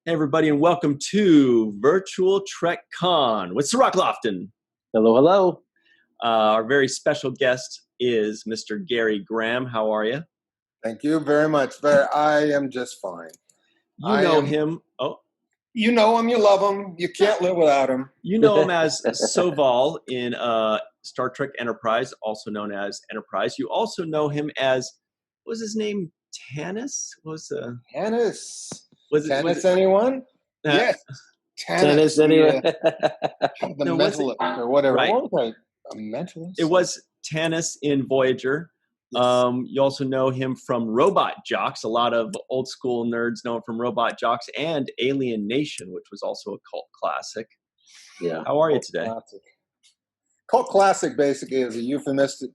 Hey everybody, and welcome to Virtual Trek Con with Sork Lofton. Hello, hello. Our very special guest is Mr. Gary Graham. How are you? Thank you very much. I am just fine. You know him. Oh, you know him. You love him. You can't live without him. You know him as Soval in Star Trek Enterprise, also known as Enterprise. You also know him as, what was his name? Tanis? Tanis. Was Tanis anyone? Yes. Tanis anyone? The mentalist or whatever. Right. What was I? A mentalist? It was Tanis in Voyager. Yes. You also know him from Robot Jocks. A lot of old school nerds know him from Robot Jocks and Alienation, which was also a cult classic. Yeah. How are you today? Classic. Cult classic basically is a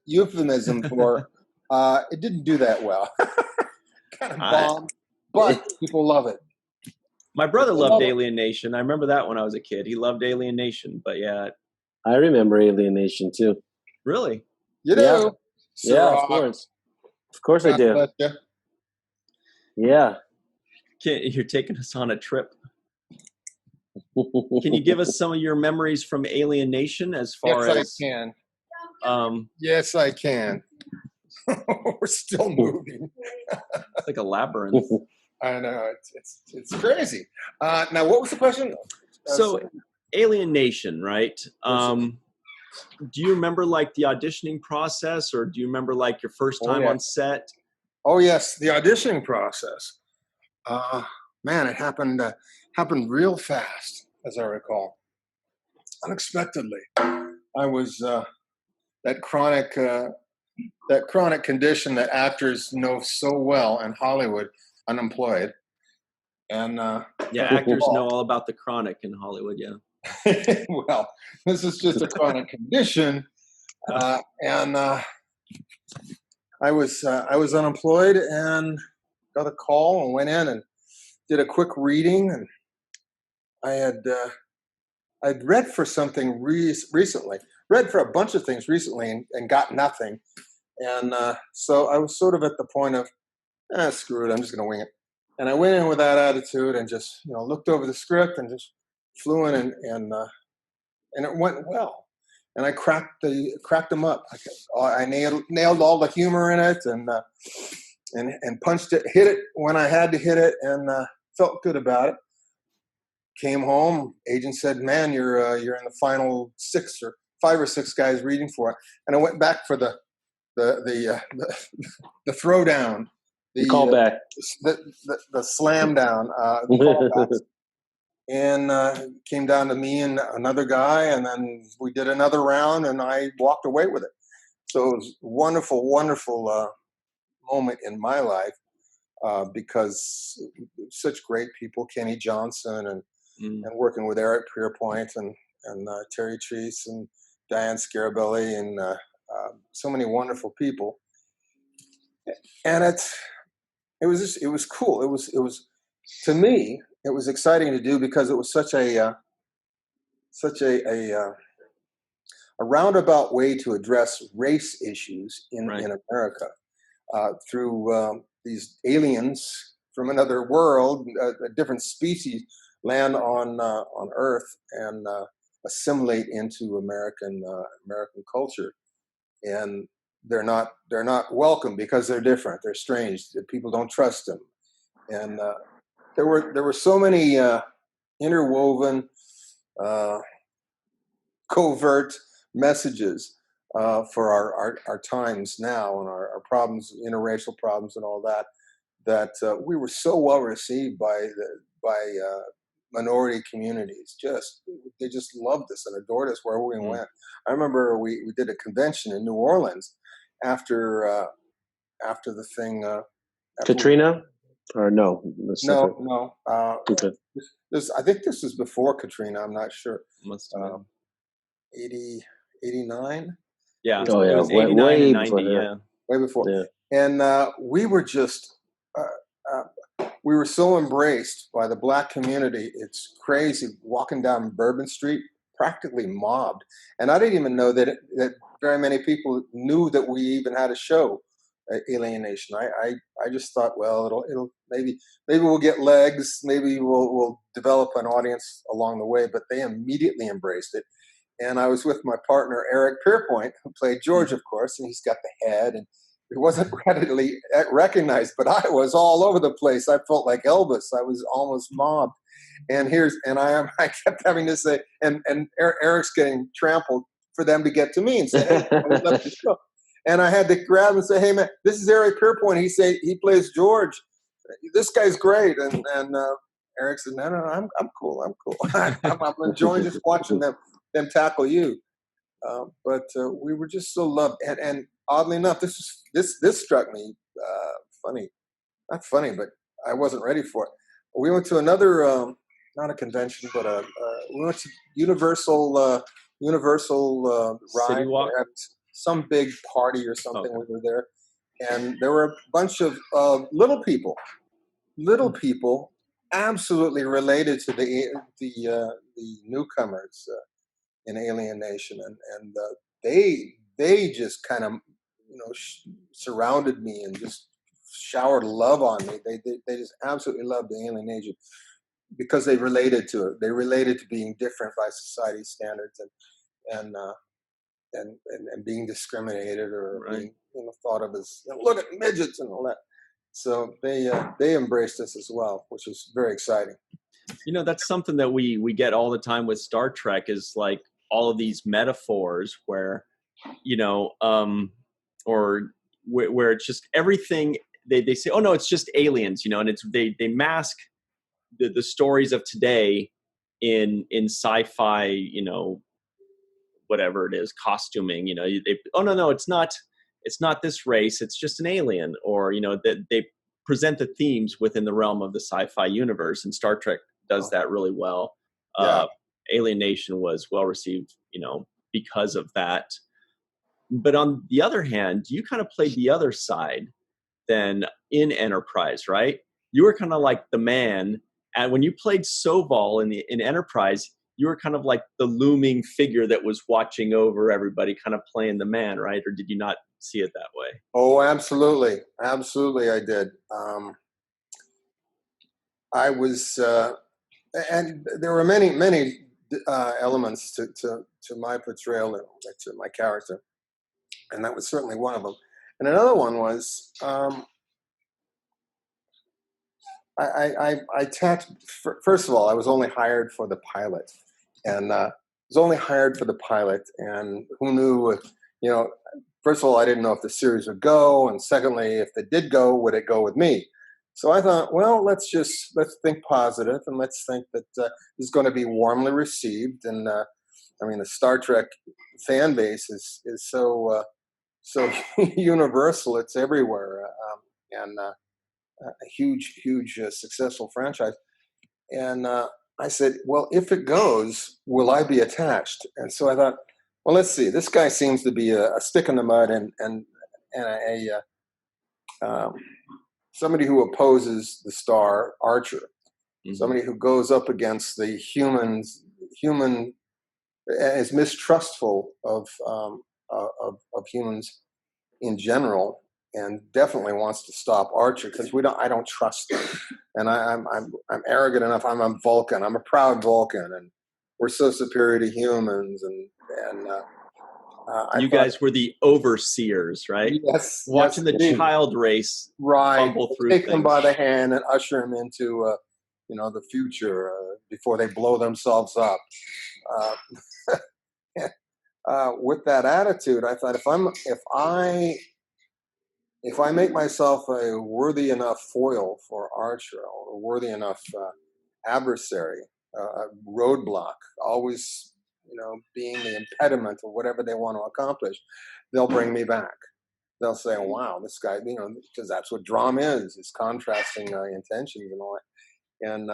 euphemism for it didn't do that well. Kind of bombed, but people love it. My brother loved Alienation. I remember that when I was a kid. He loved Alienation, but yeah. I remember Alienation too. Really? You do? Yeah, yeah, of course. Of course I do. Yeah. You're taking us on a trip. Can you give us some of your memories from Alienation as far as... Yes, I can. Yes, I can. We're still moving. It's like a labyrinth. I know. It's crazy. Now, what was the question? So, Alienation, right? Do you remember like the auditioning process, or do you remember like your first time on set? Oh yes, the auditioning process. Man, it happened real fast, as I recall. Unexpectedly, I was that chronic condition that actors know so well in Hollywood, unemployed, and actors know all about the chronic in Hollywood. Yeah. Well, this is just a chronic condition, and I was unemployed and got a call and went in and did a quick reading, and I'd read for something recently, read for a bunch of things recently, and got nothing, and so I was sort of at the point of screw it, I'm just going to wing it, and I went in with that attitude and just looked over the script and just flew in and it went well, and I cracked them up. I nailed all the humor in it, and punched it, hit it when I had to hit it, and felt good about it. Came home, agent said, "Man, you're in the final 5 or 6 guys reading for it," and I went back for the throwdown, the callback, the slam down, the callbacks. And came down to me and another guy, and then we did another round, and I walked away with it. So it was a wonderful, wonderful moment in my life because such great people, Kenny Johnson, and working with Eric Pierpoint and Terry Treese and Diane Scarabelli and so many wonderful people. And it was cool. It was to me. It was exciting to do because it was such a roundabout way to address race issues in America through these aliens from another world, a different species, land on Earth and assimilate into American culture, and they're not welcome because they're different. They're strange. People don't trust them, and there were so many interwoven, covert messages for our times now and our problems, interracial problems, and all that we were so well received by minority communities. They just loved us and adored us wherever we went. I remember we did a convention in New Orleans after the thing. Katrina. Or no? No. Okay. I think this was before Katrina. I'm not sure. Must have been 89. Yeah. Oh yeah. It was 89 and 90. Before, yeah. Way before. Yeah. And we were just we were so embraced by the Black community. It's crazy walking down Bourbon Street, practically mobbed. And I didn't even know that very many people knew that we even had a show Alienation. I just thought, well, it'll maybe we'll get legs, maybe we'll develop an audience along the way. But they immediately embraced it. And I was with my partner Eric Pierpoint, who played George, of course, and he's got the head, and it wasn't readily recognized, but I was all over the place. I felt like Elvis. I was almost mobbed. And I kept having to say, and Eric's getting trampled for them to get to me and say, hey, I would love to show. And I had to grab him and say, hey man, this is Eric Pierpoint. He plays George. This guy's great. And Eric said, no, I'm cool. I'm enjoying just watching them tackle you. But we were just so loved. And oddly enough, this struck me funny. Not funny, but I wasn't ready for it. We went to another, not a convention, but we went to Universal City ride. Walk? Some big party or something. Okay. We were there, and there were a bunch of little people, absolutely related to the newcomers in Alienation, and they just kind of surrounded me and just showered love on me. They just absolutely loved the Alienation because they related to it. They related to being different by society standards and being discriminated or being thought of as look at midgets and all that. So they embraced us as well, which was very exciting. That's something that we get all the time with Star Trek is like all of these metaphors where or where it's just everything they say, oh no, it's just aliens, and it's they mask the stories of today in sci-fi, whatever it is, costuming, oh no, it's not this race, it's just an alien, or that they present the themes within the realm of the sci-fi universe, and Star Trek does that really well. Alienation was well received, because of that. But on the other hand, you kind of played the other side then in Enterprise, right? You were kind of like the man, and when you played Soval in Enterprise, you were kind of like the looming figure that was watching over everybody, kind of playing the man, right? Or did you not see it that way? Oh, absolutely. Absolutely, I did. I was, and there were many elements to my portrayal, to my character, and that was certainly one of them. And another one was I attached. First of all, I was only hired for the pilot, and and who knew? First of all, I didn't know if the series would go, and secondly, if it did go, would it go with me? So I thought, well, let's think positive, and let's think that this is going to be warmly received. And the Star Trek fan base is so universal; it's everywhere, and a huge successful franchise. And I said, well, if it goes, will I be attached? And so I thought, well, let's see. This guy seems to be a stick in the mud and somebody who opposes the star Archer, somebody who goes up against the human is mistrustful of humans in general, and definitely wants to stop Archer because I don't trust them, and I'm arrogant enough. I'm a Vulcan. I'm a proud Vulcan, and we're so superior to humans, and you guys were the overseers, right? Yes. Watching the child race fumble through Take things. them by the hand and usher them into, the future before they blow themselves up. With that attitude, I thought if I make myself a worthy enough foil for Archer, or a worthy enough adversary, a roadblock, always being the impediment of whatever they want to accomplish, they'll bring me back. They'll say, wow, this guy, because that's what drama is contrasting intentions and all that. And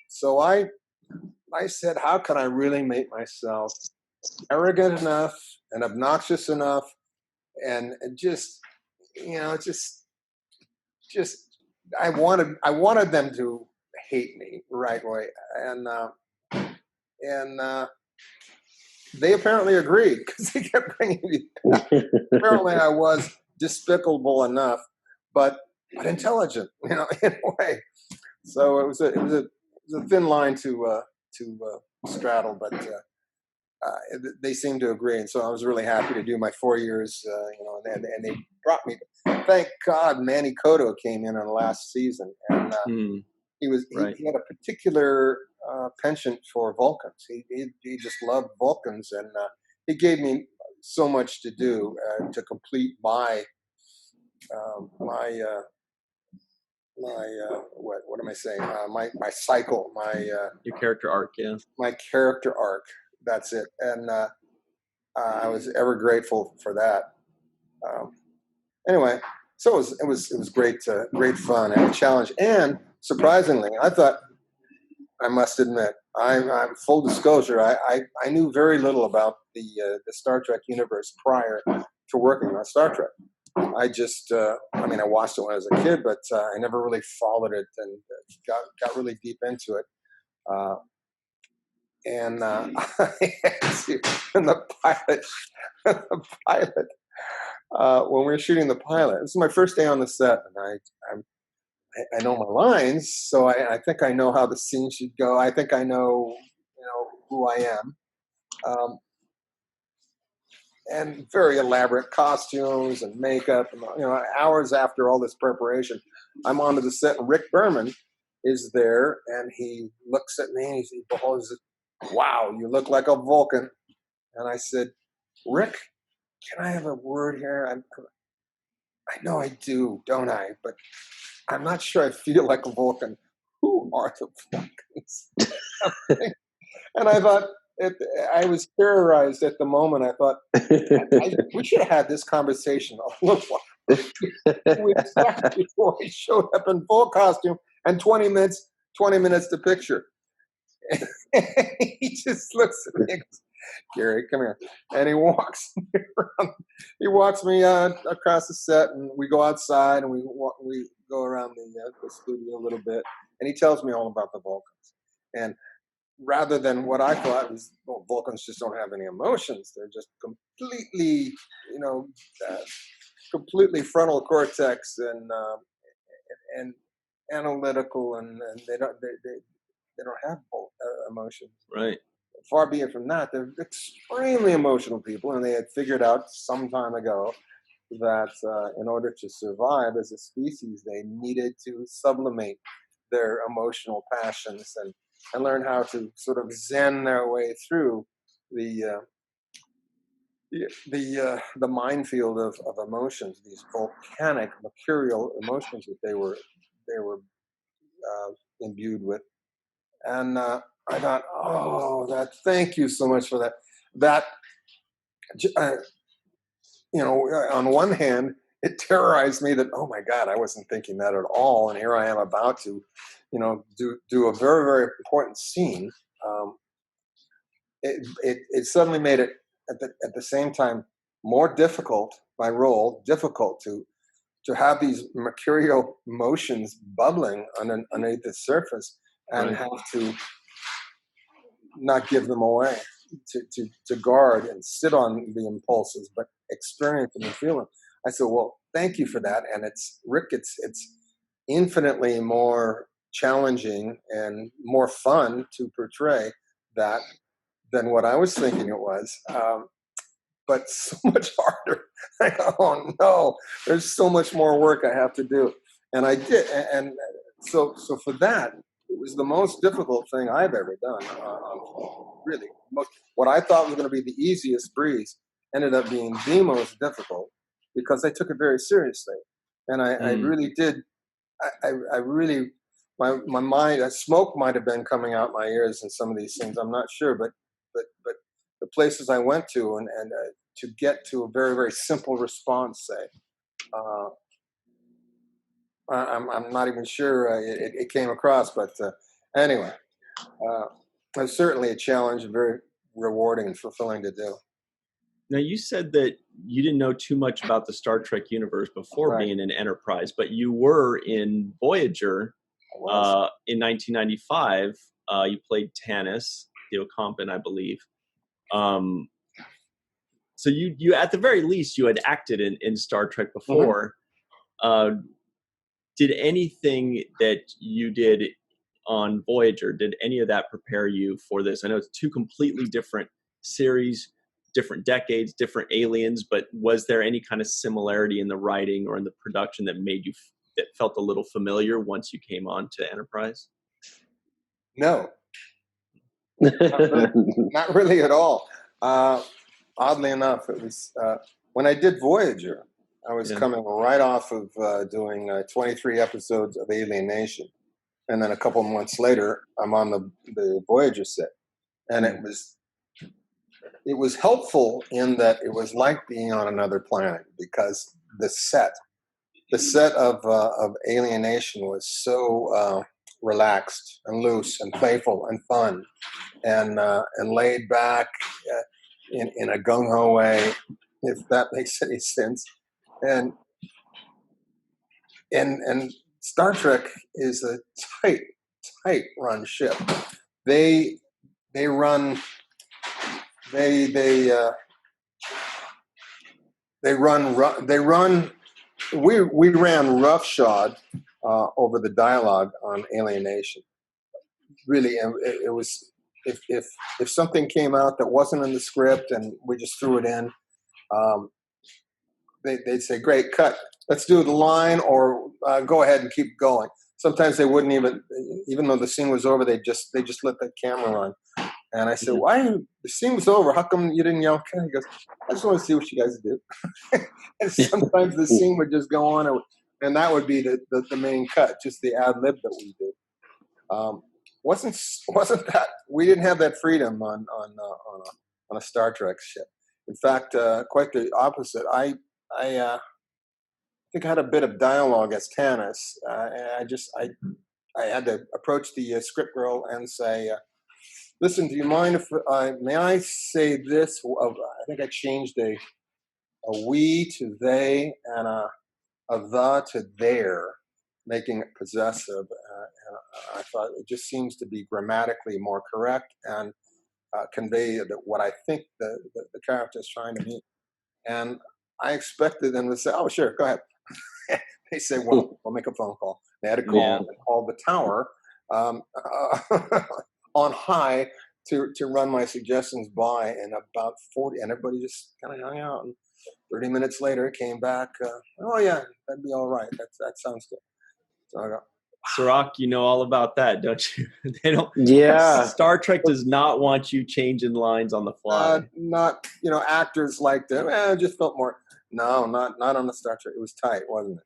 so I said, how can I really make myself arrogant enough and obnoxious enough and just I wanted them to hate me right away. And they apparently agreed because they kept bringing me back. Apparently I was despicable enough, but intelligent, in a way. So it was a thin line to straddle, but they seemed to agree, and so I was really happy to do my 4 years. And they brought me. Thank God, Manny Cotto came in on the last season, and he had a particular penchant for Vulcans. He just loved Vulcans, and he gave me so much to do to complete my what am I saying? My cycle, your character arc, yeah. My character arc. That's it, and I was ever grateful for that. Anyway, so it was great fun and a challenge, and surprisingly, I thought, I must admit, I'm full disclosure, I knew very little about the Star Trek universe prior to working on Star Trek. I just, I watched it when I was a kid, but I never really followed it and got really deep into it. And the pilot, when we were shooting the pilot, this is my first day on the set, and I know my lines, so I think I know how the scene should go. I think I know, who I am. And very elaborate costumes and makeup. And, hours after all this preparation, I'm onto the set, and Rick Berman is there, and he looks at me and he beholds it. Wow, you look like a Vulcan. And I said, Rick, can I have a word here? I know I do, don't I? But I'm not sure I feel like a Vulcan. Who are the Vulcans? And I thought, I was terrorized at the moment. I thought, we should have had this conversation a little while before he showed up in full costume, and 20 minutes to picture. He just looks at me and goes, Gary, come here. And he walks me around. He walks me across the set, and we go outside, and we go around the studio a little bit, and he tells me all about the Vulcans. And rather than what I thought was, Vulcans just don't have any emotions. They're just completely, completely frontal cortex and analytical, and they don't have emotions. Right. Far be it from that. They're extremely emotional people, and they had figured out some time ago that in order to survive as a species, they needed to sublimate their emotional passions and learn how to sort of zen their way through the minefield of emotions, these volcanic, mercurial emotions that they were imbued with. And I thought, thank you so much for that. That, on one hand, it terrorized me that, oh my God, I wasn't thinking that at all, and here I am about to, do a very, very important scene. It suddenly made it at the same time more difficult, my role, difficult to have these mercurial emotions bubbling underneath the surface, and have to not give them away, to guard and sit on the impulses, but experience them and feel them. I said, well, thank you for that. And it's infinitely more challenging and more fun to portray that than what I was thinking it was. But so much harder. I go, oh no, there's so much more work I have to do. And I did. And so for that, it was the most difficult thing I've ever done. Really, what I thought was going to be the easiest breeze ended up being the most difficult, because I took it very seriously. And I really did. I really, my mind, smoke might have been coming out my ears in some of these things. I'm not sure, but the places I went to and to get to a very, very simple response, say, I'm not even sure it came across, but anyway, it was certainly a challenge and very rewarding and fulfilling to do. Now, you said that you didn't know too much about the Star Trek universe before being in Enterprise, but you were in Voyager in 1995. You played Tanis, Theo Compton, I believe. So you at the very least you had acted in Star Trek before. Did anything that you did on Voyager, did any of that prepare you for this? I know it's two completely different series, different decades, different aliens, but was there any kind of similarity in the writing or in the production that made you that felt a little familiar once you came on to Enterprise? No, not really at all. Oddly enough, it was when I did Voyager, I was coming right off of doing 23 episodes of Alienation. And then a couple of months later, I'm on the Voyager set. And it was helpful in that it was like being on another planet, because the set of Alienation was so relaxed and loose and playful and fun and laid back in a gung-ho way, if that makes any sense. And Star Trek is a tight run ship. They run we ran roughshod over the dialogue on Alienation. Really, it was if something came out that wasn't in the script and we just threw it in, they'd say, "Great, cut. Let's do the line, or go ahead and keep going." Sometimes they wouldn't even though the scene was over, they just let the camera run. And I said, "Why? The scene was over. How come you didn't yell?" He goes, "I just want to see what you guys do." And sometimes the scene would just go on, and that would be the main cut, just the ad lib that we did. Wasn't that we didn't have that freedom on a Star Trek ship? In fact, quite the opposite. I think I had a bit of dialogue as Tanis. I had to approach the script girl and say, "Listen, do you mind if may I say this?" I think I changed a we to they and a the to their, making it possessive. And I thought it just seems to be grammatically more correct and convey what I think the character is trying to mean. And I expected them to say, "Oh, sure, go ahead." They say, "Well, we'll make a phone call." They had a call. They called the tower on high to run my suggestions by, and about 40, and everybody just kind of hung out. And 30 minutes later, came back. "Oh yeah, that'd be all right. That sounds good." So I go, Sork, you know all about that, don't you? They don't. Yeah. Star Trek does not want you changing lines on the fly. Not actors like that. It just felt more. No, not on the Star Trek. It was tight, wasn't it?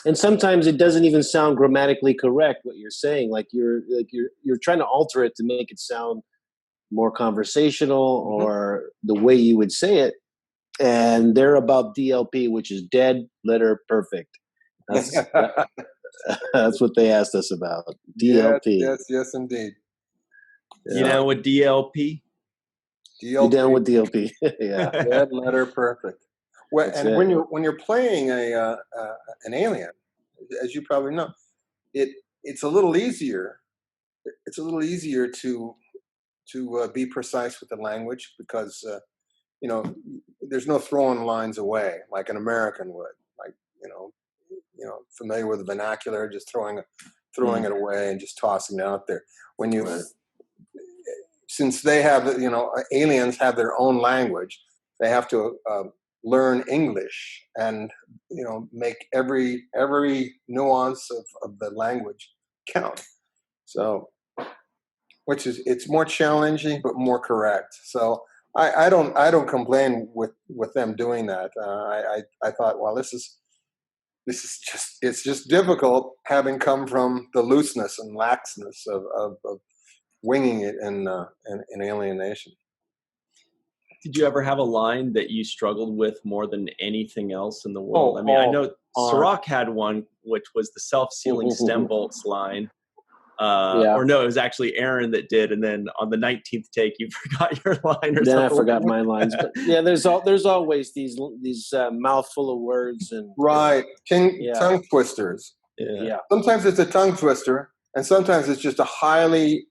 And sometimes it doesn't even sound grammatically correct what you're saying. Like you're trying to alter it to make it sound more conversational or the way you would say it. And they're about DLP, which is dead letter perfect. That's what they asked us about. DLP. Yes, indeed. You know what DLP? You down with DLP? Yeah. Dead letter perfect. Well, and when you're playing an alien, as you probably know, it's a little easier. It's a little easier to be precise with the language, because there's no throwing lines away like an American would. Like familiar with the vernacular, just throwing it away and just tossing it out there. When since they have aliens have their own language, they have to learn English and make every nuance of the language count. So, it's more challenging but more correct. So I don't complain with them doing that. I thought, well, this is just difficult, having come from the looseness and laxness of winging it in Alienation. Did you ever have a line that you struggled with more than anything else in the world? I know Sork had one, which was the self-sealing stem bolts line. Or no, it was actually Aaron that did, and then on the 19th take, you forgot your line. Then I forgot my lines. But yeah, there's always these mouthful of words and tongue twisters. Yeah. Sometimes it's a tongue twister, and sometimes it's just a highly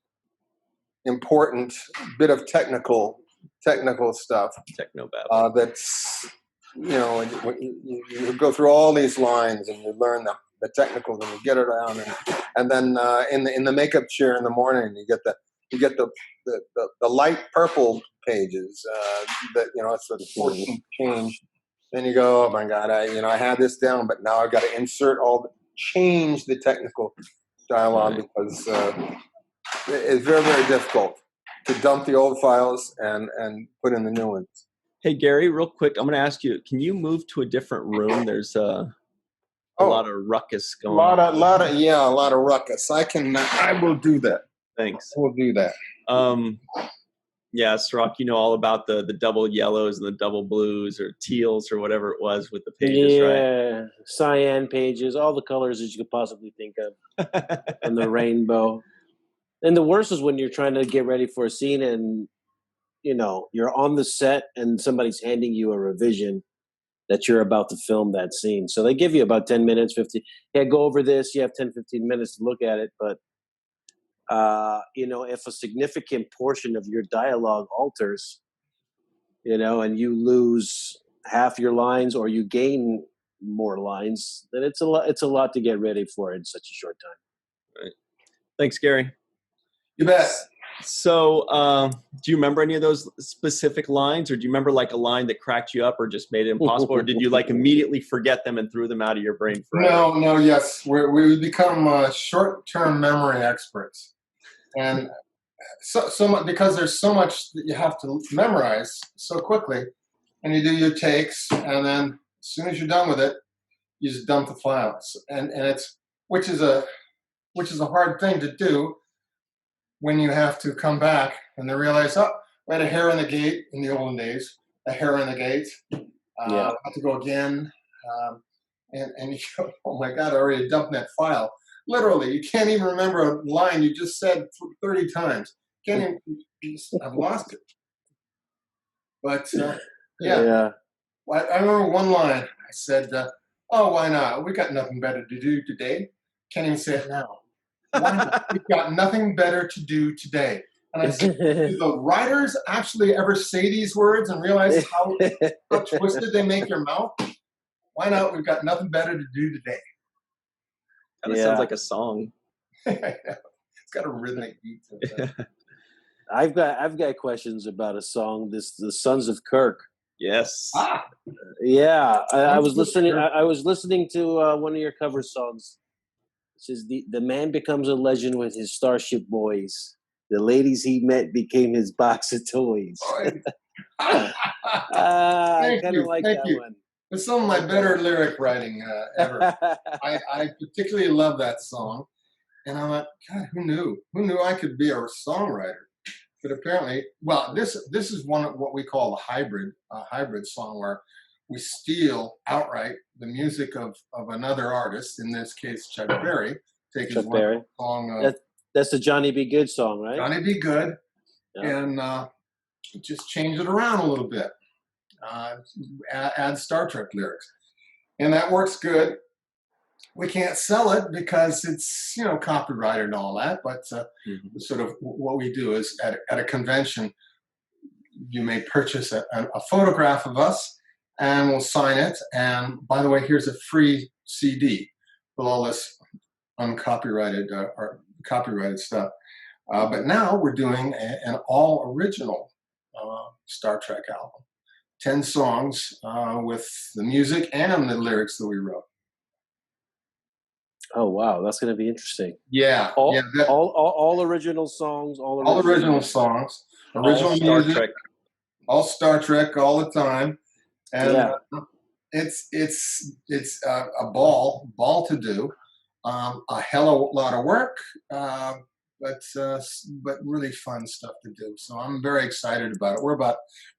important bit of technical technical stuff. Techno babble. That's, when you go through all these lines and you learn the technicals and you get it down, and then in the makeup chair in the morning you get the light purple pages that it's a 14 change. Then you go, oh my God, I had this down, but now I've got to change the technical dialogue because it's very, very difficult to dump the old files and put in the new ones. Hey, Gary, real quick, I'm going to ask you, can you move to a different room? There's a lot of ruckus going on. A lot of ruckus. I will do that. Thanks. We'll do that. Yeah, Sork, you know all about the double yellows and the double blues or teals or whatever it was with the pages, right? Yeah, cyan pages, all the colors that you could possibly think of, and the rainbow. And the worst is when you're trying to get ready for a scene and, you're on the set and somebody's handing you a revision that you're about to film that scene. So they give you about 10 minutes, 15. Yeah, go over this. You have 10, 15 minutes to look at it. But, if a significant portion of your dialogue alters, and you lose half your lines or you gain more lines, then it's a lot to get ready for in such a short time. Right. Thanks, Gary. You bet. So, do you remember any of those specific lines, or do you remember like a line that cracked you up or just made it impossible, or did you like immediately forget them and threw them out of your brain forever? No, yes. We become short-term memory experts. And so much, because there's so much that you have to memorize so quickly, and you do your takes, and then as soon as you're done with it, you just dump the files, and it's which is a hard thing to do when you have to come back and they realize, we had a hair in the gate in the olden days, a hair in the gate. I have to go again, and you go, oh my God, I already dumped that file. Literally, you can't even remember a line you just said 30 times. I've lost it. But yeah. I remember one line. I said, why not? We got nothing better to do today. Can't even say it now. Why not? We've got nothing better to do today. And I said, do the writers actually ever say these words and realize how twisted they make your mouth? Why not? We've got nothing better to do today. Kind of sounds like a song. It's got a rhythmic beat to it. I've got questions about a song. The Sons of Kirk. Yes. Yeah, I was listening. I was listening to one of your cover songs. It says the man becomes a legend with his Starship Boys. The ladies he met became his box of toys. I kind of like that one. It's some of my better lyric writing ever. I particularly love that song, and I'm like, God, who knew? Who knew I could be a songwriter? But apparently, well, this is one of what we call a hybrid song, where we steal outright the music of another artist, in this case Chuck Berry, take his one song. That's the Johnny B. Good song, right? Johnny B. Good, and just change it around a little bit, add Star Trek lyrics, and that works good. We can't sell it because it's copyrighted and all that, but sort of what we do is at a convention, you may purchase a photograph of us, and we'll sign it. And by the way, here's a free CD with all this uncopyrighted or copyrighted stuff. But now we're doing an all original Star Trek album, 10 songs with the music and the lyrics that we wrote. Oh wow, that's going to be interesting. Yeah, all original songs, all original songs, original all Star music, Trek. all Star Trek, all the time, and it's a ball to do, a hell of a lot of work, but really fun stuff to do. So I'm very excited about it. We're about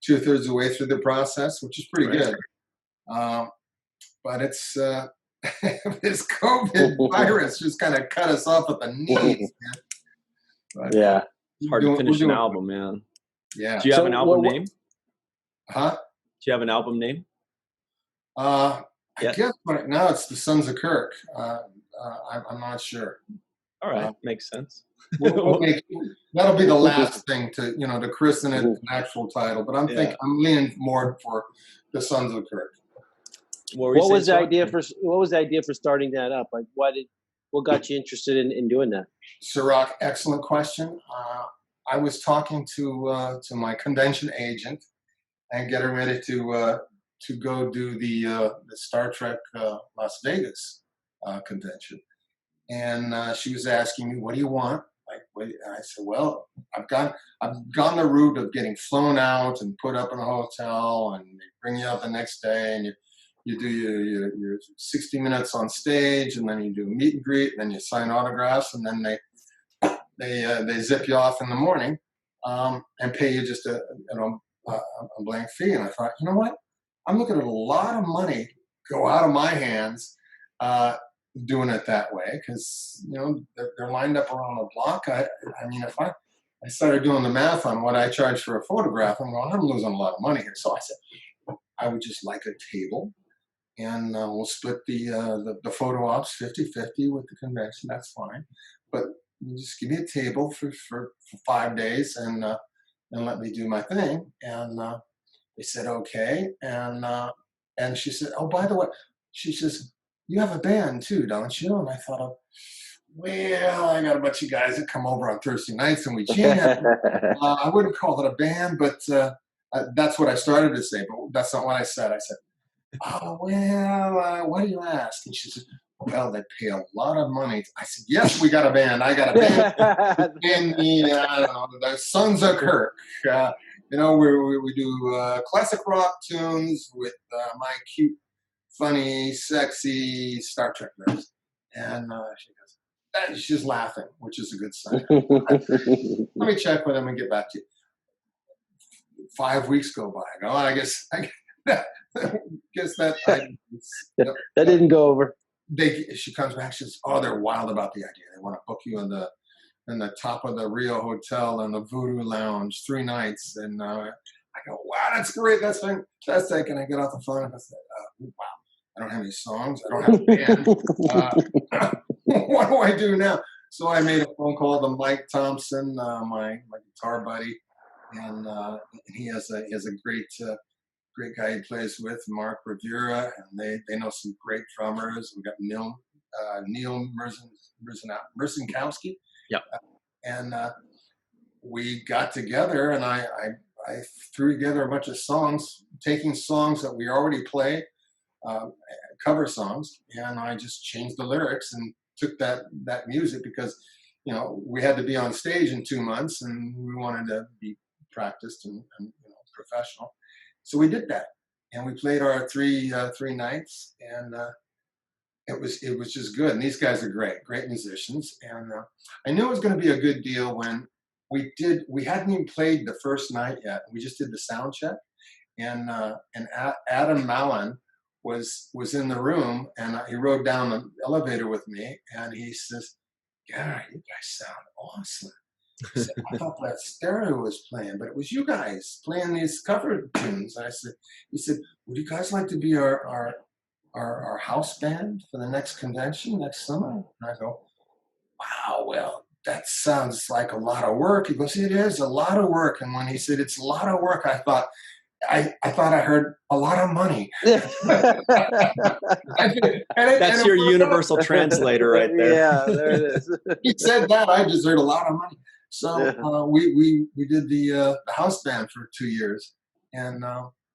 2/3 of the way through the process, which is pretty good. But it's this COVID virus just kind of cut us off at the knees. But, it's hard to finish an album, man. Yeah. Do you have an album name? Huh? Do you have an album name? I guess right now it's the Sons of Kirk. I'm not sure. All right, makes sense. That'll be the last thing to to christen it an actual title. But I'm leaning more for the Sons of Kirk. What was the idea for starting that up? Like, what got you interested in doing that? Sork, excellent question. I was talking to my convention agent and getting ready to go do the Star Trek Las Vegas convention, and she was asking me, "What do you want?" And I said, "Well, I've gone the route of getting flown out and put up in a hotel, and they bring you out the next day, and you do your 60 minutes on stage, and then you do a meet and greet, and then you sign autographs, and then they zip you off in the morning and pay you just a blank fee." And I thought, you know what? I'm looking at a lot of money go out of my hands doing it that way, because they're lined up around the block. I mean, if I started doing the math on what I charge for a photograph, I'm losing a lot of money here. So I said, I would just like a table, and we'll split the photo ops 50-50 with the convention. That's fine, but you just give me a table for 5 days and let me do my thing. And they said okay, and she said, "Oh, by the way," she says, "you have a band too, don't you?" And I thought, well, I got a bunch of guys that come over on Thursday nights and we jam. I wouldn't call it a band, but that's what I started to say, but that's not what I said. I said, "Oh, well, why do you ask?" And she said, "Well, they pay a lot of money." I said, "Yes, we got a band. I got a band in the Sons of Kirk. We do classic rock tunes with my cute, funny, sexy Star Trek nerds." And she goes, and she's laughing, which is a good sign. Let me check with them and get back to you. 5 weeks go by. I go, I guess that that didn't go over. She comes back. She says, "Oh, they're wild about the idea. They want to book you in the top of the Rio Hotel and the Voodoo Lounge 3 nights." And I go, "Wow, that's great. That's fantastic." And I get off the phone and I said, "Wow, I don't have any songs. I don't have a band. What do I do now?" So I made a phone call to Mike Thompson, my guitar buddy, and he has a great guy he plays with, Mark Rivera, and they know some great drummers. We got Neil Merzenkowski. Yep. And we got together, and I threw together a bunch of songs, taking songs that we already play, cover songs, and I just changed the lyrics and took that music, because we had to be on stage in 2 months, and we wanted to be practiced and professional. So we did that, and we played our three nights, and it was just good. And these guys are great musicians, and I knew it was going to be a good deal when we hadn't even played the first night yet. We just did the sound check, and Adam Mallon was in the room, and he rode down the elevator with me, and he says, "God, you guys sound awesome." He said, "I thought that stereo was playing, but it was you guys playing these cover tunes." He said, "Would you guys like to be our house band for the next convention next summer?" And I go, "Wow, well, that sounds like a lot of work." He goes, "It is a lot of work." And when he said it's a lot of work, I thought I heard a lot of money. That's your universal translator right there. Yeah, there it is. He said that, I just heard a lot of money. So we did the house band for 2 years, and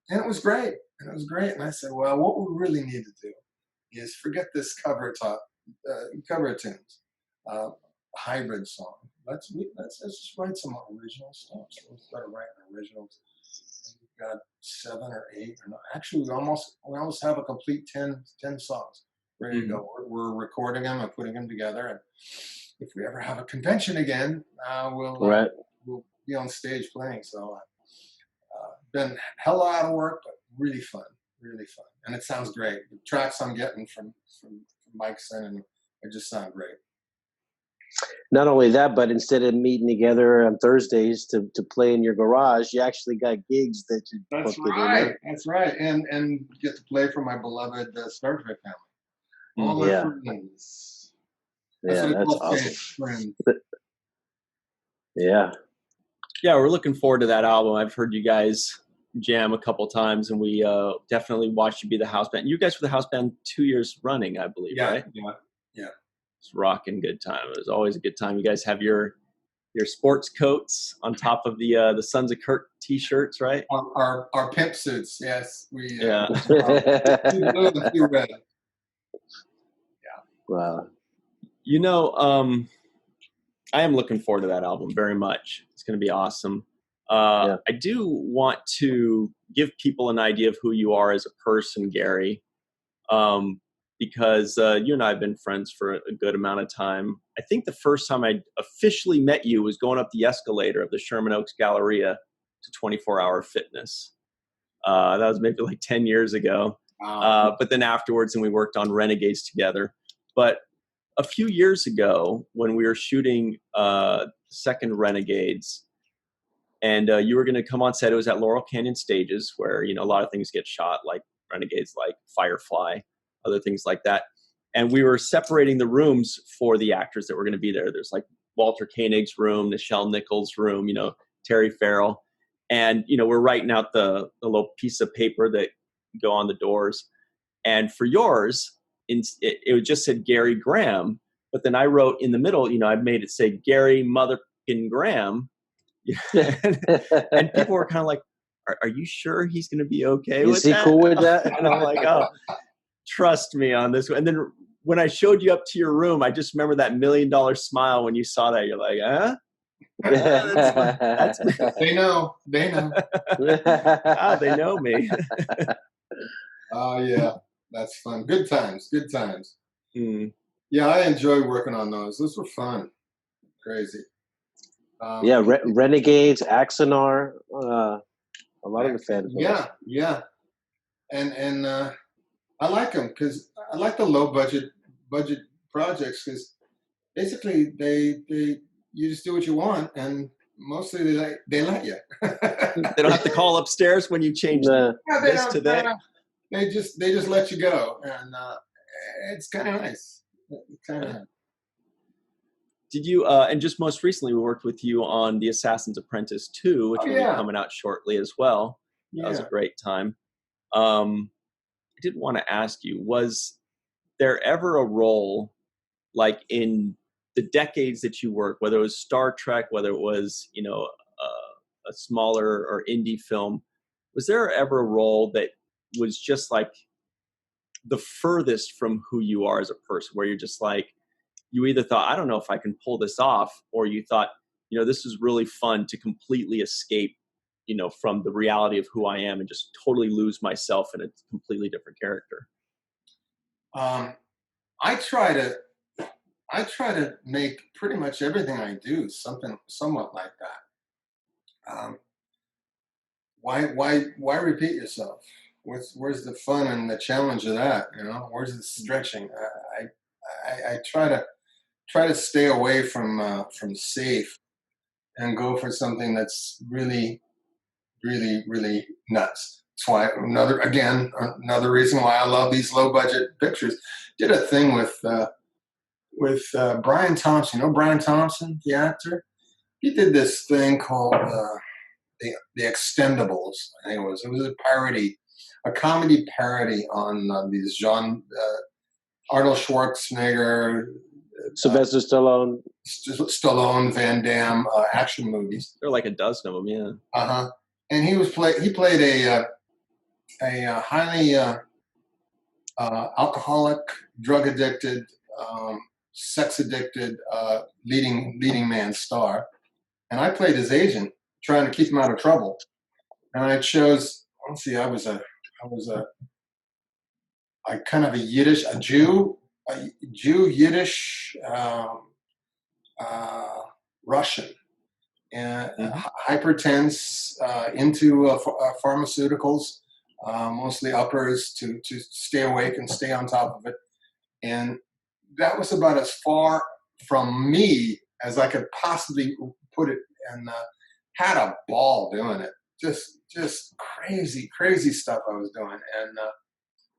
it was great. And I said, well, what we really need to do is forget this cover tunes, hybrid song. Let's just write some original stuff. So we started writing originals. We've got 7 or 8, or not. Actually, we almost have a complete 10 songs ready to go. We're recording them and putting them together, and if we ever have a convention again, we'll be on stage playing. So been hell out of work, but really fun, and it sounds great. The tracks I'm getting from Mike sending, they just sound great. Not only that, but instead of meeting together on Thursdays to play in your garage, you actually got gigs that you. That's right. That's right, and get to play for my beloved Star Trek family. All my friends. Yeah, what I that's call awesome. friend. Yeah. Yeah, we're looking forward to that album. I've heard you guys jam a couple times, and we definitely watched you be the house band. You guys were the house band 2 years running, I believe, right? Yeah. It's rocking good time. It was always a good time. You guys have your sports coats on top of the Sons of Kirk t-shirts, right? Our pimp suits, yes. We Yeah. two blue and two red. Wow. You know, I am looking forward to that album very much. It's going to be awesome. Yeah. I do want to give people an idea of who you are as a person, Gary, because you and I have been friends for a good amount of time. I think the first time I officially met you was going up the escalator of the Sherman Oaks Galleria to 24 Hour Fitness. That was maybe like 10 years ago. Wow. But then afterwards, and we worked on Renegades together. But a few years ago, when we were shooting second Renegades, and you were going to come on set, it was at Laurel Canyon Stages, where a lot of things get shot, like Renegades, like Firefly, other things like that. And we were separating the rooms for the actors that were going to be there. There's like Walter Koenig's room, Nichelle Nichols' room, Terry Farrell, and we're writing out the little piece of paper that go on the doors. And for yours, it just said Gary Graham, but then I wrote in the middle, I made it say Gary motherfucking Graham. And people were kind of like, are you sure he's going to be okay with that? Is he cool with that? And I'm like, oh, trust me on this one. And then when I showed you up to your room, I just remember that $1 million smile when you saw that. You're like, huh? That's they know. They know me. Oh, yeah. That's fun. Good times. Mm. Yeah, I enjoy working on those. Those were fun. Crazy. Renegades, Axanar, a lot of the fans. Yeah. And I like them because I like the low budget projects because basically they you just do what you want and mostly they let you. They don't have to call upstairs when you change this to that. They just let you go, and it's kind of nice. Did you, and just most recently, we worked with you on the Assassins Apprentice II, which will be coming out shortly as well. That was a great time. I did want to ask you, was there ever a role, like in the decades that you worked, whether it was Star Trek, whether it was, a smaller or indie film, was there ever a role that was just like the furthest from who you are as a person, where you're just like, you either thought, I don't know if I can pull this off, or you thought, this is really fun to completely escape, from the reality of who I am and just totally lose myself in a completely different character? I try to make pretty much everything I do something somewhat like that. Why repeat yourself? Where's the fun and the challenge of that? Where's the stretching? I try to stay away from safe and go for something that's really, really, really nuts. That's why another reason why I love these low budget pictures. Did a thing with Brian Thompson. Brian Thompson, the actor? He did this thing called the Extendables. I think it was a comedy parody on these Arnold Schwarzenegger, Sylvester Stallone, Van Damme action movies. There are like a dozen of them, yeah. And he played a highly alcoholic, drug addicted, sex addicted leading man star, and I played his agent, trying to keep him out of trouble. And I chose. Let's see, I was a kind of a Jew, Yiddish, Russian, and hypertense, into pharmaceuticals, mostly uppers to stay awake and stay on top of it. And that was about as far from me as I could possibly put it, and had a ball doing it. Just crazy stuff I was doing, and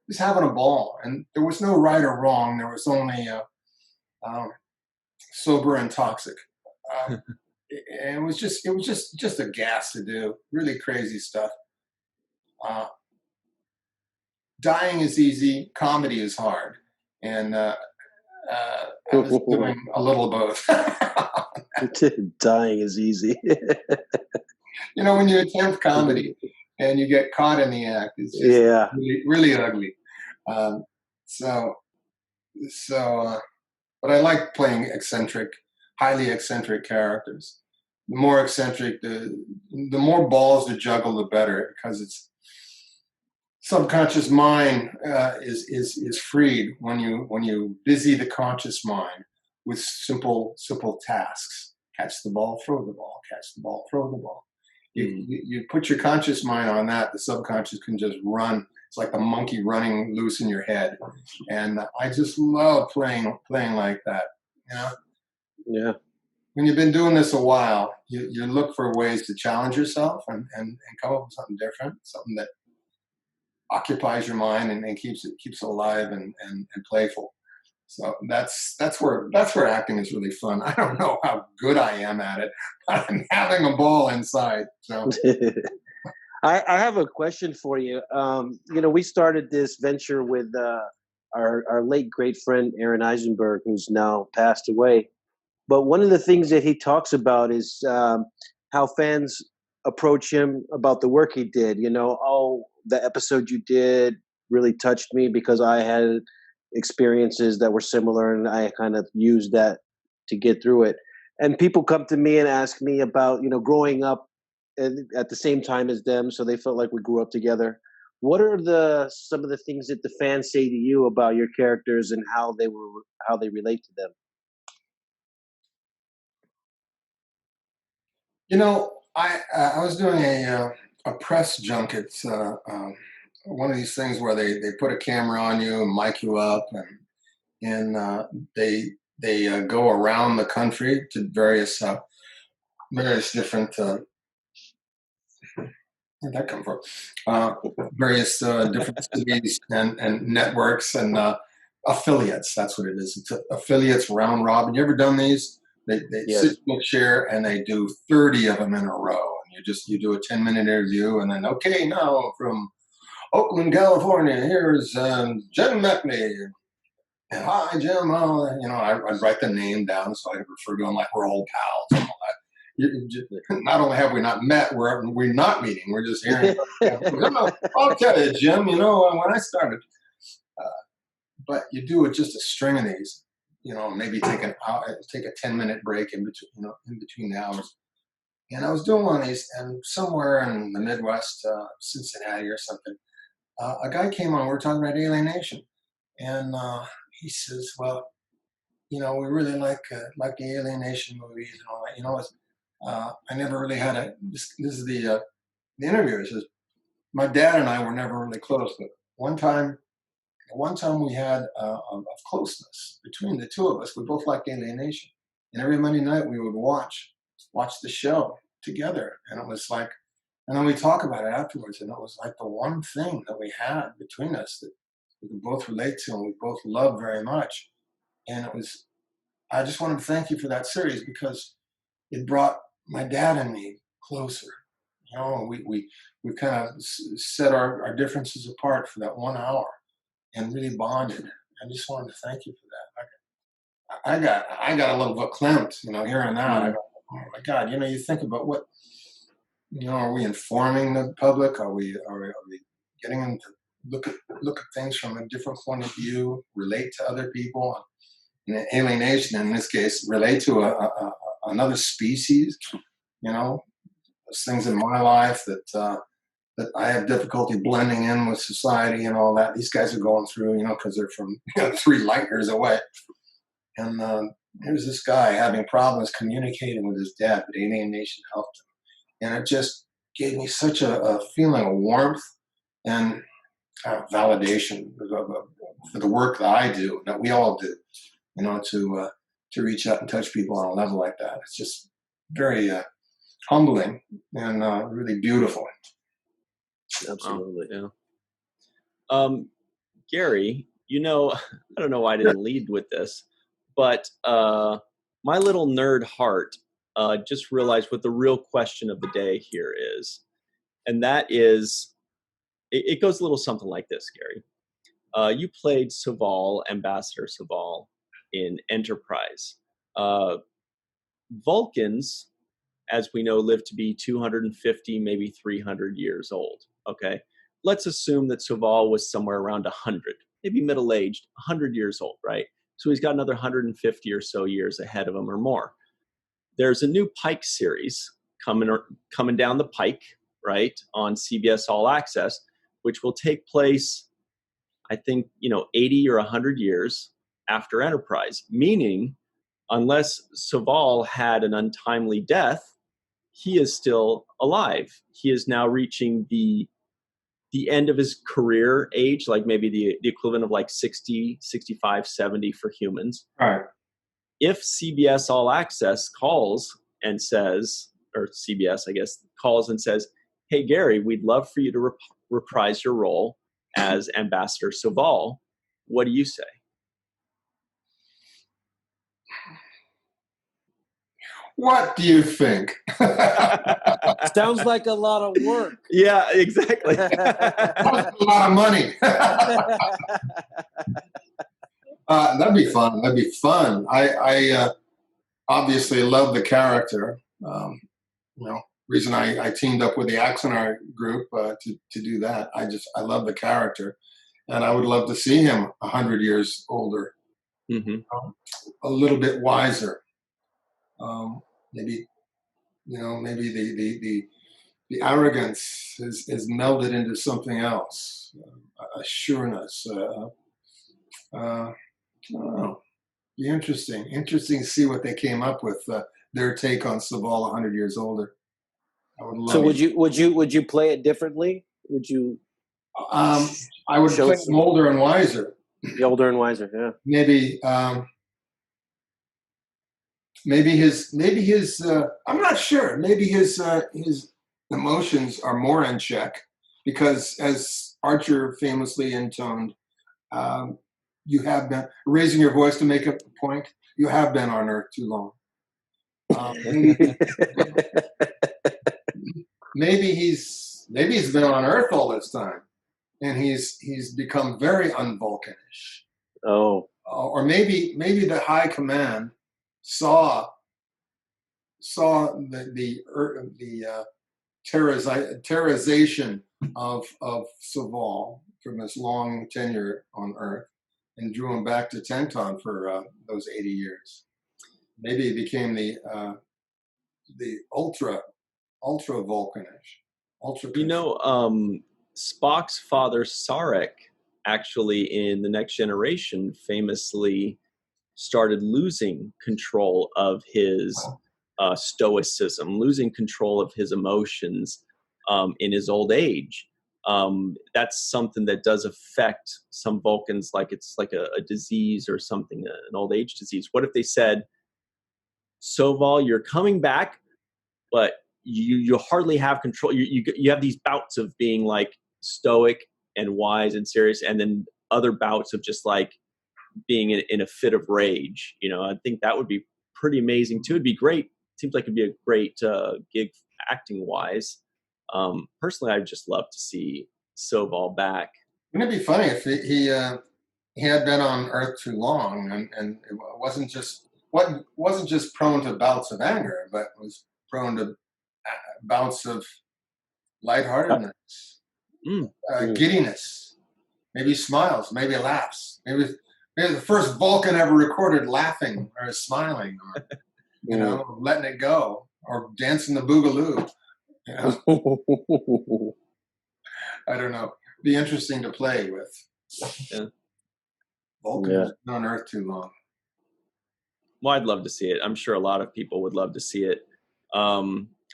just having a ball. And there was no right or wrong. There was only sober and toxic. And it was just a gas to do. Really crazy stuff. Dying is easy. Comedy is hard. And I was doing a little of both. Dying is easy. When you attempt comedy and you get caught in the act, it's just really, really ugly. But I like playing eccentric, highly eccentric characters. The more eccentric, the more balls to juggle, the better, because it's subconscious mind is freed when you busy the conscious mind with simple tasks. Catch the ball, throw the ball. Catch the ball, throw the ball. You put your conscious mind on that, the subconscious can just run. It's like a monkey running loose in your head, and I just love playing like that. Yeah. When you've been doing this a while, you look for ways to challenge yourself and come up with something different, something that occupies your mind and keeps it alive and playful. So that's where acting is really fun. I don't know how good I am at it, but I'm having a ball inside. So I have a question for you. We started this venture with our late great friend Aaron Eisenberg, who's now passed away. But one of the things that he talks about is how fans approach him about the work he did. The episode you did really touched me because I had experiences that were similar, and I kind of used that to get through it. And people come to me and ask me about, growing up at the same time as them, so they felt like we grew up together. What are some of the things that the fans say to you about your characters and how they relate to them? I was doing a press junket, one of these things where they put a camera on you and mic you up, and they go around the country to various different. Where'd that come from? Various different cities and networks and affiliates. That's what it is. It's affiliates round robin. You ever done these? They sit in a chair and they do 30 of them in a row. And you do a 10-minute interview, and then, okay, now from Oakland, California, here's Jim Mechney. And hi, Jim. I'd write the name down so I could refer to him like we're old pals and all that. Not only have we not met, we're not meeting. We're just hearing. I'll tell you, Jim. When I started, but you do it just a string of these. Maybe take a 10-minute break in between the hours. And I was doing one of these, and somewhere in the Midwest, Cincinnati or something, a guy came on. We were talking about Alienation, and he says, "Well, we really like the Alienation movies and all that. I never really had this is the interviewer. He says, my dad and I were never really close, but one time we had of closeness between the two of us. We both liked Alienation, and every Monday night we would watch the show together, and it was like, and then we talk about it afterwards, and it was like the one thing that we had between us that we could both relate to and we both loved very much. And it was, I just wanted to thank you for that series because it brought my dad and me closer. We kind of set our differences apart for that 1 hour and really bonded. I just wanted to thank you for that. I got a little verklempt, here and now. I go, oh my God, you think about what, are we informing the public? Are we getting them to look at things from a different point of view, relate to other people? And Alienation, in this case, relate to another species. There's things in my life that I have difficulty blending in with society and all that. These guys are going through, because they're from 3 light years away. And here's this guy having problems communicating with his dad, but Alienation helped him. And it just gave me such a feeling of warmth and validation for the work that I do, that we all do, to reach out and touch people on a level like that. It's just very humbling and really beautiful. Absolutely. Yeah. Gary, I don't know why I didn't lead with this, but my little nerd heart just realized what the real question of the day here is. And that is, it goes a little something like this, Gary. You played Soval, Ambassador Soval, in Enterprise. Vulcans, as we know, live to be 250, maybe 300 years old. Okay, let's assume that Soval was somewhere around 100, maybe middle-aged, 100 years old, right? So he's got another 150 or so years ahead of him or more. There's a new Pike series coming down the pike, right, on CBS All Access, which will take place, I think, 80 or 100 years after Enterprise, meaning unless Soval had an untimely death, he is still alive. He is now reaching the end of his career age, like maybe the equivalent of like 60, 65, 70 for humans. All right. If CBS All Access calls and says, or CBS, I guess, calls and says, hey, Gary, we'd love for you to reprise your role as Ambassador Soval, what do you say? What do you think? Sounds like a lot of work. Yeah, exactly. A lot of money. That'd be fun. That'd be fun. I obviously love the character. Reason I teamed up with the Axonar group to do that. I love the character, and I would love to see him 100 years older, a little bit wiser. Maybe the arrogance is melded into something else, a sureness. I don't know. Be interesting to see what they came up with. Their take on Soval 100 years older. I would love. So would you play it differently? Would you? I would play him older and wiser. The older and wiser, yeah. Maybe his I'm not sure. Maybe his emotions are more in check because, as Archer famously intoned, you have been raising your voice to make a point. You have been on Earth too long. Maybe he's been on Earth all this time, and he's become very un-Vulcanish. Oh, or maybe the High Command saw the terrorization of Soval from his long tenure on Earth and drew him back to Tenton for those 80 years. Maybe he became the ultra Vulcanish. Spock's father Sarek actually in The Next Generation famously started losing control of his stoicism, losing control of his emotions in his old age. That's something that does affect some Vulcans, like it's like a disease or something, an old age disease. What if they said, Soval, you're coming back, but you hardly have control. You have these bouts of being like stoic and wise and serious, and then other bouts of just like being in a fit of rage. I think that would be pretty amazing too. It'd be great. Seems like it'd be a great gig acting wise. Personally, I'd just love to see Soval back. Wouldn't it be funny if he had been on Earth too long and it wasn't just prone to bouts of anger, but was prone to bouts of lightheartedness, giddiness, maybe smiles, maybe laughs, maybe the first Vulcan ever recorded laughing or smiling, or letting it go, or dancing the boogaloo. I don't know. Be interesting to play with. Yeah. Vulcan's been on Earth too long. Well, I'd love to see it. I'm sure a lot of people would love to see it.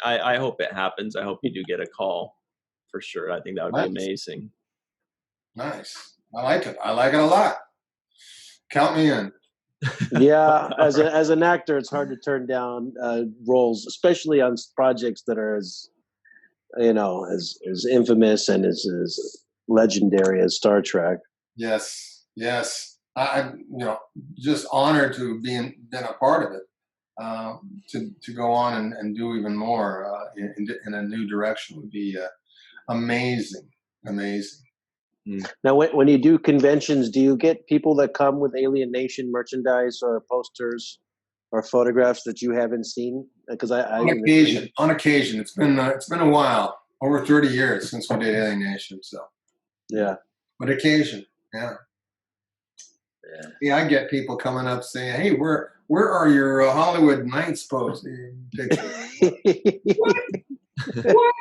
I hope it happens. I hope you do get a call for sure. I think that would be amazing. Nice. I like it. I like it a lot. Count me in. Yeah, as an actor, it's hard to turn down roles, especially on projects that are as infamous and as legendary as Star Trek. Yes. I'm just honored to have been a part of it. to go on and do even more in a new direction would be amazing. Now, when you do conventions, do you get people that come with Alienation merchandise or posters or photographs that you haven't seen? Because on occasion, it's been a while, over 30 years since we did Alienation. So yeah, but occasion, yeah. I get people coming up saying, "Hey, where are your Hollywood Nights pictures?" What?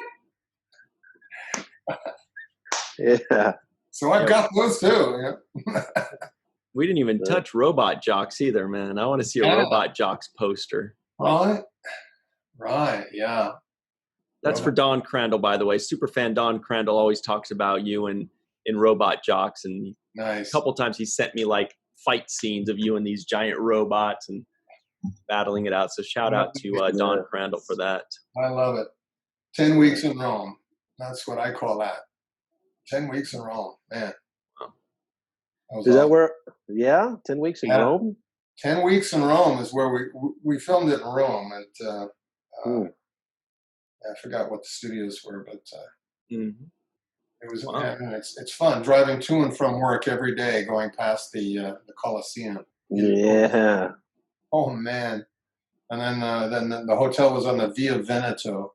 Yeah. So I've got those too. Yeah. We didn't even touch Robot Jocks either, man. I want to see a Robot Jocks poster. Right. Yeah. That's for Don Crandall, by the way. Superfan Don Crandall always talks about you in Robot Jocks, and nice. A couple times he sent me like fight scenes of you and these giant robots and battling it out. So shout out to Don Crandall for that. I love it. 10 weeks in Rome. That's what I call that. 10 weeks in Rome, man. Is that where? Yeah, 10 weeks in Rome. 10 weeks in Rome is where we filmed it in Rome. At I forgot what the studios were, but it was. And it's fun driving to and from work every day, going past the Colosseum. Yeah. Oh man! And then the hotel was on the Via Veneto.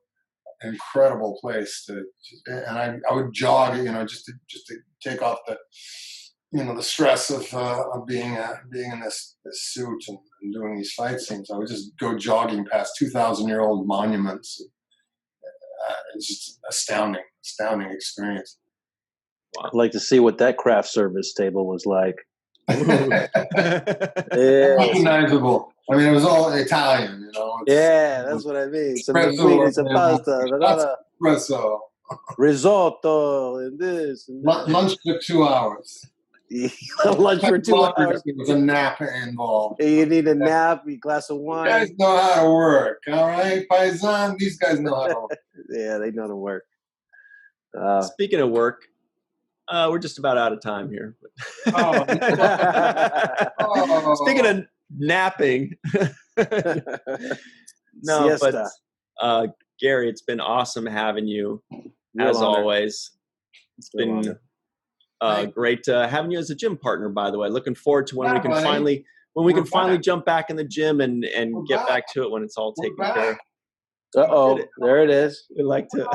Incredible place and I would jog, just to take off the, the stress of being in this suit and doing these fight scenes. I would just go jogging past 2,000-year-old monuments. It's just astounding experience. Wow. I'd like to see what that craft service table was like. Recognizable. I mean, it was all Italian, that's what I mean. Some linguine, some pasta, espresso, risotto, and this. And lunch took 2 hours. Lunch for 2 hours. There was a nap involved. You need a nap, a glass of wine. You guys know how to work, all right? Paisan, these guys know how to work. Yeah, they know how to work. Speaking of work, we're just about out of time here. Speaking of napping. No, Siesta. But Gary, it's been awesome having you as always. It's been great having you as a gym partner, by the way. Looking forward to when we can finally jump back in the gym and get back to it when it's all taken care of. There it is. We'd like to.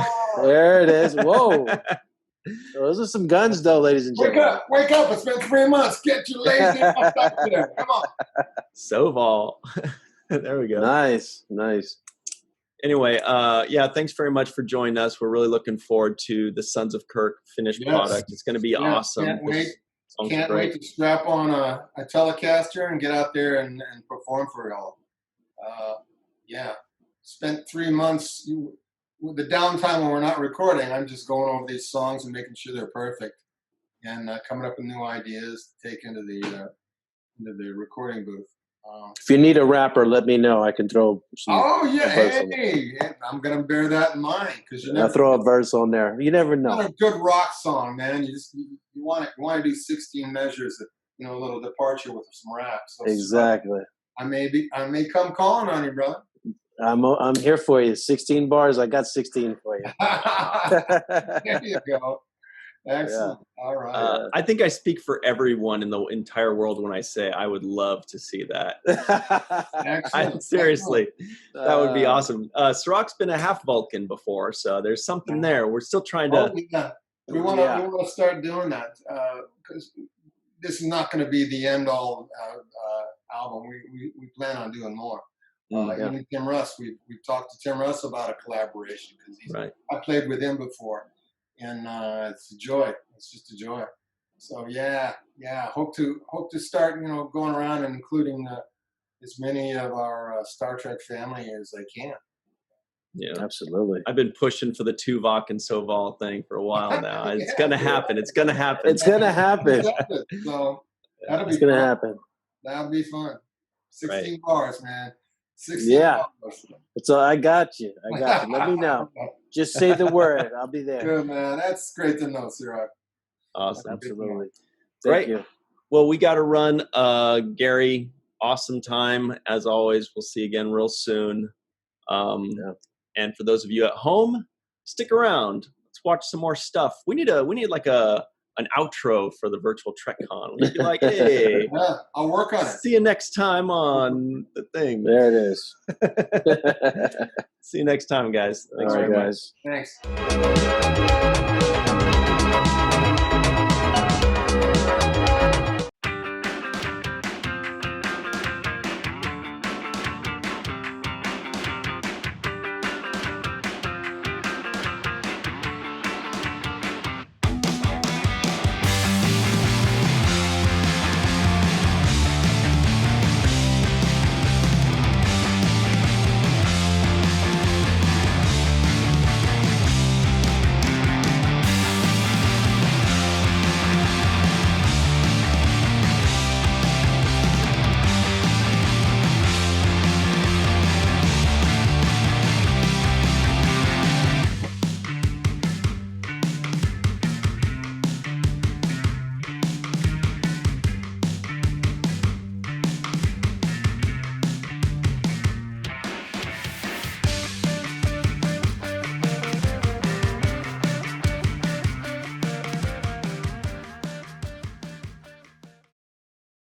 There it is. Whoa. Those are some guns, though, ladies and gentlemen. Wake up. It's been 3 months. Get your lazy ass back there. Come on. Soval. There we go. Nice. Anyway, thanks very much for joining us. We're really looking forward to the Sons of Kirk finished product. It's going to be awesome. Can't wait to strap on a Telecaster and get out there and perform for y'all. Spent 3 months with the downtime when we're not recording. I'm just going over these songs and making sure they're perfect, and coming up with new ideas to take into the recording booth. If you need a rapper, let me know. I can throw some. Oh yeah, hey, I'm gonna bear that in mind because I'll throw a verse on there. You never know. A good rock song, man. You want to do 16 measures, a little departure with some rap. So exactly. I may come calling on you, brother. I'm here for you. 16 bars. I got 16 for you. There you go. Excellent. Yeah. All right. I think I speak for everyone in the entire world when I say I would love to see that. Seriously, that would be awesome. Sork's been a half Vulcan before, so there's something there. We're still trying to. We want to start doing that because this is not going to be the end all album. We plan on doing more. Even Tim Russ, we've talked to Tim Russ about a collaboration because I played with him before, and it's a joy. It's just a joy. So hope to start going around and including as many of our Star Trek family as I can. Yeah, absolutely. I've been pushing for the Tuvok and Soval thing for a while now. It's gonna happen. It's gonna happen. It's gonna happen. So it's gonna happen. That'll be fun. 16 bars, man. 16 bars. So I got you. Let me know. Just say the word. I'll be there. Good, man. That's great to know, Sork. Awesome. Absolutely. Thank you. Well, we got to run. Gary, awesome time as always. We'll see you again real soon. And for those of you at home, stick around. Let's watch some more stuff. We need like an outro for the Virtual Trek Con. We'd be like, hey, Yeah, I'll work on it. see you next time on the thing. There it is. See you next time, guys. Thanks All right, very much. guys. Thanks.